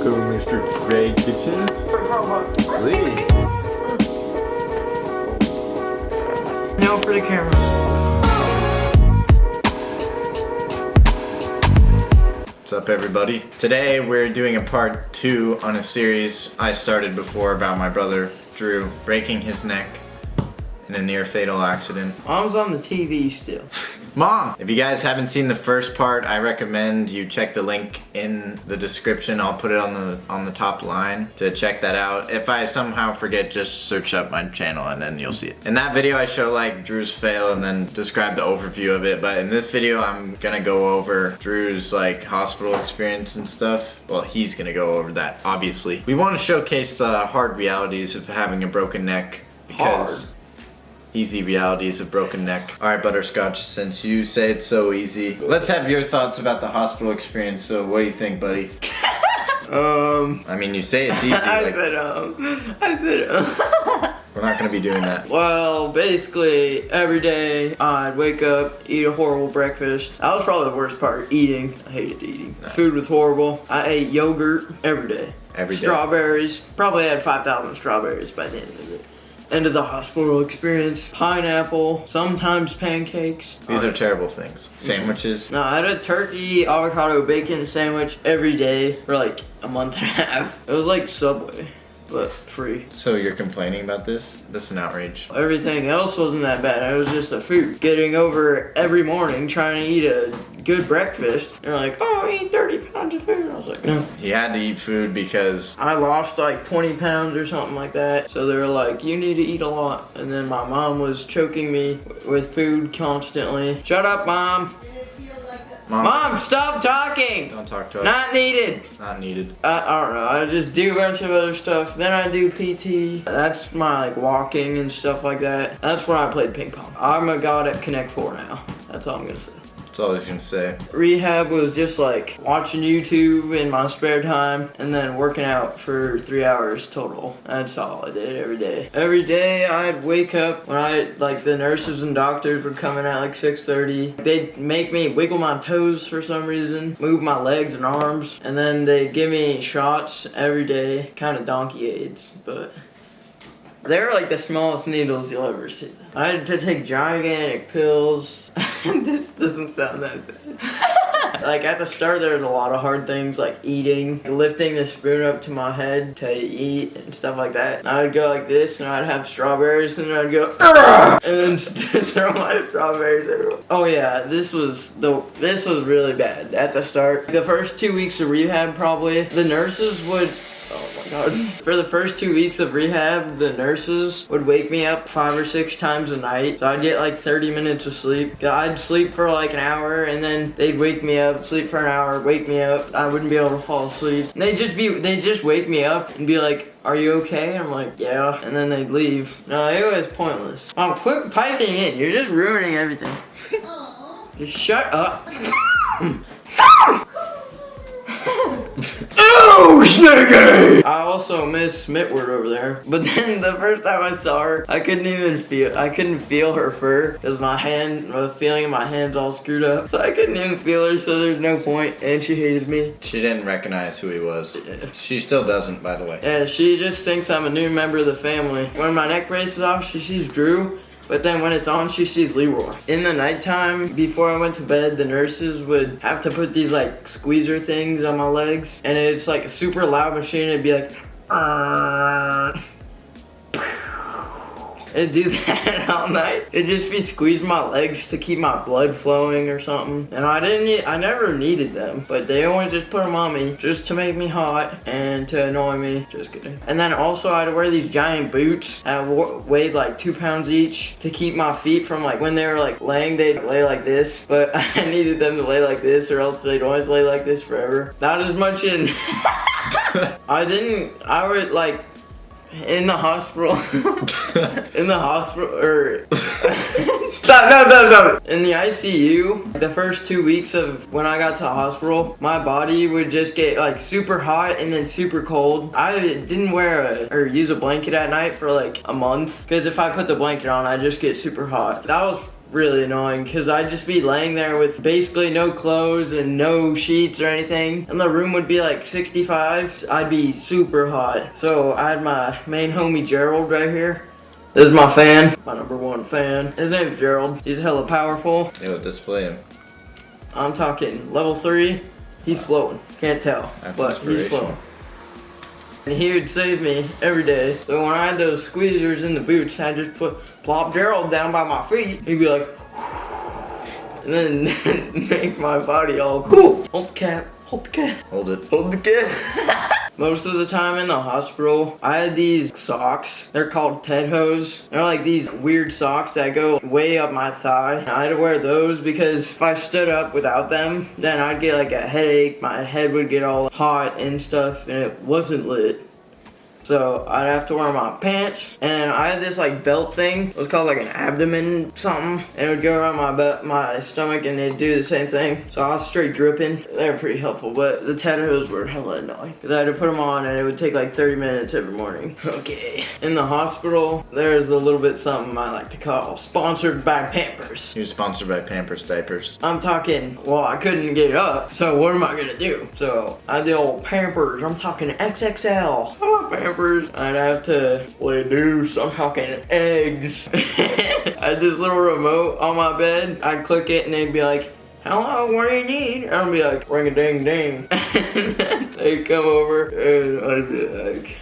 Welcome, Mr. Greg Kitchen. Please. Now for the camera. What's up, everybody? Today we're doing a part 2 on a series I started before about my brother Drew breaking his neck in a near fatal accident. Mom's on the TV still. Mom! If you guys haven't seen the first part, I recommend you check the link in the description. I'll put it on the top line to check that out. If I somehow forget, just search up my channel and then you'll see it. In that video, I show like Drew's fail and then describe the overview of it. But in this video, I'm gonna go over Drew's like hospital experience and stuff. Well, he's gonna go over that, obviously. We want to showcase the hard realities of having a broken neck because easy realities of broken neck. Alright, Butterscotch, since you say it's so easy, let's have your thoughts about the hospital experience. So what do you think, buddy? I mean, you say it's easy. I said, We're not gonna be doing that. Well, basically, every day I'd wake up, eat a horrible breakfast. That was probably the worst part, eating. I hated eating. No. Food was horrible. I ate yogurt every day. Every day. Strawberries. Probably had 5,000 strawberries by the end of it. End of the hospital experience. Pineapple, sometimes pancakes. These are terrible things. Sandwiches. No, I had a turkey, avocado, bacon sandwich every day for like a month and a half. It was like Subway, but free. So you're complaining about this? This is an outrage. Everything else wasn't that bad. It was just the food. Getting over every morning trying to eat a good breakfast. They're like, oh, eat 30 pounds of food. I was like, no. He had to eat food because I lost like 20 pounds or something like that. So they were like, you need to eat a lot. And then my mom was choking me with food constantly. Shut up, Mom. Mom, stop talking! Don't talk to us. Not needed. Not needed. I don't know. I just do a bunch of other stuff. Then I do PT. That's my like walking and stuff like that. That's when I played ping pong. I'm a god at Connect 4 now. That's all I'm gonna say. That's all I was gonna say. Rehab was just like watching YouTube in my spare time and then working out for 3 hours total. That's all I did every day. Every day I'd wake up when the nurses and doctors would come in at like 6:30. They'd make me wiggle my toes for some reason, move my legs and arms, and then they'd give me shots every day, kind of donkey aids, but they're like the smallest needles you'll ever see. I had to take gigantic pills. This doesn't sound that bad. Like at the start there was a lot of hard things like eating, lifting the spoon up to my head to eat and stuff like that. And I would go like this and I'd have strawberries and I'd go and then throw my strawberries everywhere. Oh yeah, this was really bad at the start. The first 2 weeks of rehab probably, the nurses would, oh my god. For the first 2 weeks of rehab, the nurses would wake me up 5 or 6 times a night. So I'd get like 30 minutes of sleep. I'd sleep for like an hour and then they'd wake me up, sleep for an hour, wake me up. I wouldn't be able to fall asleep. And they'd just wake me up and be like, are you okay? I'm like, yeah. And then they'd leave. No, it was pointless. Mom, quit piping in. You're just ruining everything. Just shut up. Oh, Sniggy! I also miss Smitward over there. But then the first time I saw her, I couldn't feel her fur because the feeling in my hand's all screwed up. So I couldn't even feel her, so there's no point. And she hated me. She didn't recognize who he was. Yeah. She still doesn't, by the way. Yeah, she just thinks I'm a new member of the family. When my neck brace is off, she sees Drew. But then when it's on, she sees Leroy. In the nighttime, before I went to bed, the nurses would have to put these like squeezer things on my legs. And it's like a super loud machine. It'd be like, It'd do that all night. It'd just be squeezing my legs to keep my blood flowing or something. And I never needed them, but they always just put them on me just to make me hot and to annoy me. Just kidding. And then also I'd wear these giant boots that weighed like 2 pounds each to keep my feet from like, when they were like laying, they'd lay like this, but I needed them to lay like this or else they'd always lay like this forever. Not as much in, I would like, in the hospital, Stop. In the ICU, the first 2 weeks of when I got to the hospital, my body would just get like super hot and then super cold. I didn't wear or use a blanket at night for like a month because if I put the blanket on, I just get super hot. That was really annoying because I'd just be laying there with basically no clothes and no sheets or anything, and the room would be like 65. I'd be super hot. So I had my main homie Gerald right here. This is my fan, my #1 fan. His name's Gerald. He's hella powerful. It'll display him. I'm talking level 3. He's floating. Can't tell, That's but he's floating. inspirational. And he would save me every day. So when I had those squeezers in the boots, I just plop Gerald down by my feet. He'd be like, and then make my body all cool. Hold the cap. Hold the cap. Hold it. Hold the cap. Most of the time in the hospital, I had these socks. They're called Ted hose. They're like these weird socks that go way up my thigh. I had to wear those because if I stood up without them, then I'd get like a headache. My head would get all hot and stuff, and it wasn't lit. So I'd have to wear my pants, and I had this like belt thing. It was called like an abdomen something, and it would go around my stomach, and it'd do the same thing. So I was straight dripping. They were pretty helpful, but the tattoos were hella annoying because I had to put them on, and it would take like 30 minutes every morning. Okay. In the hospital, there's a little bit something I like to call sponsored by Pampers. He was sponsored by Pampers diapers. I'm talking, well, I couldn't get up, so what am I gonna do? So I did old Pampers. I'm talking XXL. Oh, Pampers. I'd have to play deuce. I'm talking eggs. I had this little remote on my bed. I'd click it and they'd be like, hello, what do you need? And I'd be like, ring a ding ding. They'd come over and I'd be like,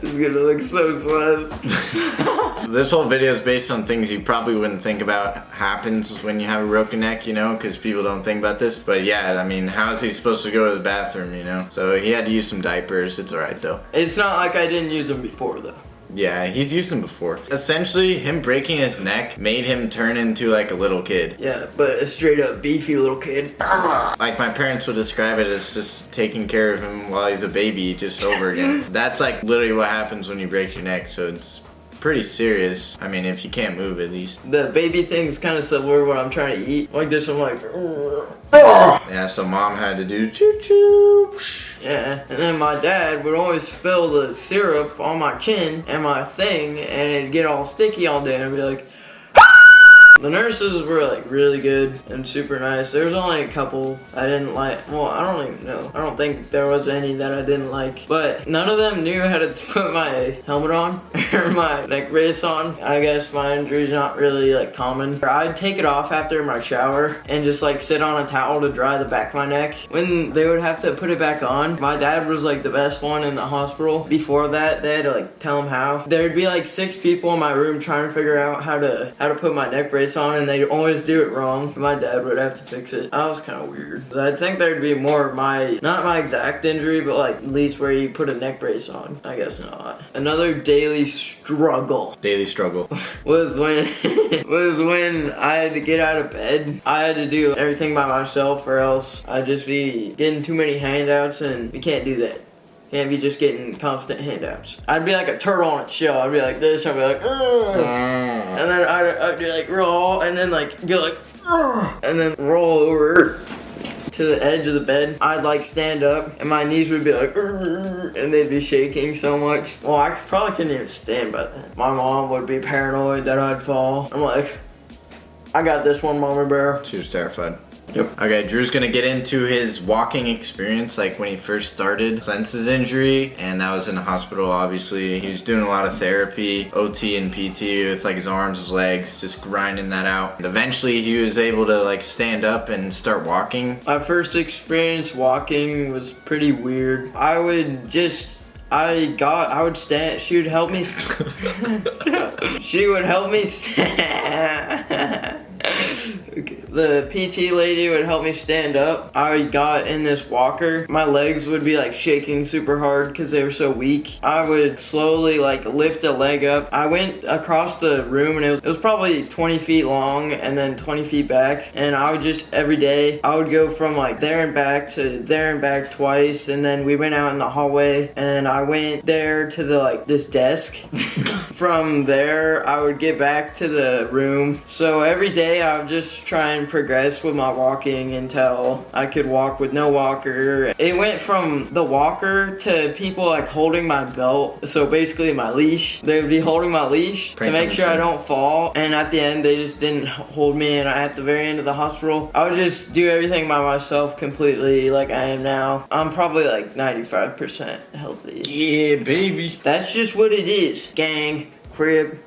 it's gonna look so sus. This whole video is based on things you probably wouldn't think about happens when you have a broken neck, you know, because people don't think about this. But yeah, I mean, how is he supposed to go to the bathroom, you know? So he had to use some diapers. It's alright though. It's not like I didn't use them before though. Yeah, he's used them before. Essentially, him breaking his neck made him turn into like a little kid. Yeah, but a straight up beefy little kid. Like my parents would describe it as just taking care of him while he's a baby just over again. That's like literally what happens when you break your neck, so it's pretty serious. I mean, if you can't move at least. The baby thing is kind of similar when I'm trying to eat. Like this, I'm like, yeah, so mom had to do choo-choo. yeah, and then my dad would always spill the syrup on my chin and my thing, and it'd get all sticky all day, and I'd be like, the nurses were like really good and super nice. There was only a couple I didn't like. Well, I don't even know. I don't think there was any that I didn't like. But none of them knew how to put my helmet on or my neck brace on. I guess my injury's not really like common. I'd take it off after my shower and just like sit on a towel to dry the back of my neck. When they would have to put it back on, my dad was like the best one in the hospital. Before that, they had to like tell him how. There'd be like 6 people in my room trying to figure out how to put my neck brace on, and they'd always do it wrong. My dad would have to fix it. I was kind of weird. I think there'd be more of my, not my exact injury, but like at least where you put a neck brace on. I guess not. Another daily struggle. Daily struggle. was when I had to get out of bed. I had to do everything by myself, or else I'd just be getting too many handouts, and we can't do that. Can't be just getting constant handouts. I'd be like a turtle on its shell. I'd be like this, I'd be like, and then I'd be like roll, and then like go like, and then roll over to the edge of the bed. I'd like stand up, and my knees would be like, and they'd be shaking so much. Well, I probably couldn't even stand by then. My mom would be paranoid that I'd fall. I'm like, I got this one, Mama Bear. She was terrified. Yep. Okay, Drew's gonna get into his walking experience, like when he first started since his injury, and that was in the hospital, obviously. He was doing a lot of therapy, OT and PT with like his arms, his legs, just grinding that out. And eventually he was able to like stand up and start walking. My first experience walking was pretty weird. I would stand, she would help me, she would help me stand. Okay. The PT lady would help me stand up. I got in this walker. My legs would be like shaking super hard because they were so weak. I would slowly like lift a leg up. I went across the room, and it was probably 20 feet long and then 20 feet back. And I would just, every day, I would go from like there and back to there and back twice. And then we went out in the hallway, and I went there to the like this desk. From there, I would get back to the room. So every day I would just just try and progress with my walking until I could walk with no walker. It went from the walker to people like holding my belt. So basically my leash. They would be holding my leash to make sure I don't fall. And at the end, they just didn't hold me. And at the very end of the hospital, I would just do everything by myself completely like I am now. I'm probably like 95% healthy. Yeah, baby. That's just what it is. Gang, crib.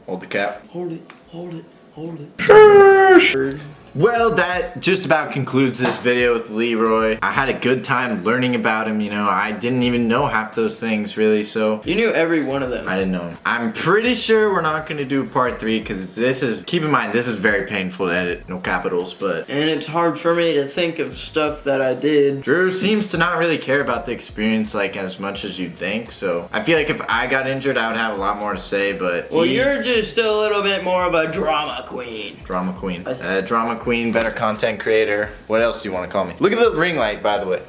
Hold the cap. Hold it, hold it, hold it. Well, that just about concludes this video with Leroy. I had a good time learning about him, you know. I didn't even know half those things, really, so. You knew every one of them. I didn't know him. I'm pretty sure we're not gonna do part 3, because this is, keep in mind, this is very painful to edit, no capitals, but. And it's hard for me to think of stuff that I did. Drew seems to not really care about the experience, like, as much as you'd think, so. I feel like if I got injured, I would have a lot more to say, but. Well, you're just a little bit more of a drama queen. Drama queen. Drama queen, better content creator. What else do you want to call me? Look at the ring light, by the way.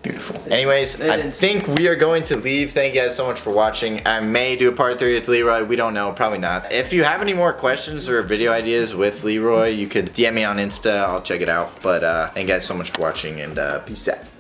Beautiful. Anyways, I think we are going to leave. Thank you guys so much for watching. I may do a part 3 with Leroy. We don't know. Probably not. If you have any more questions or video ideas with Leroy, you could DM me on Insta. I'll check it out. But thank you guys so much for watching, and peace out.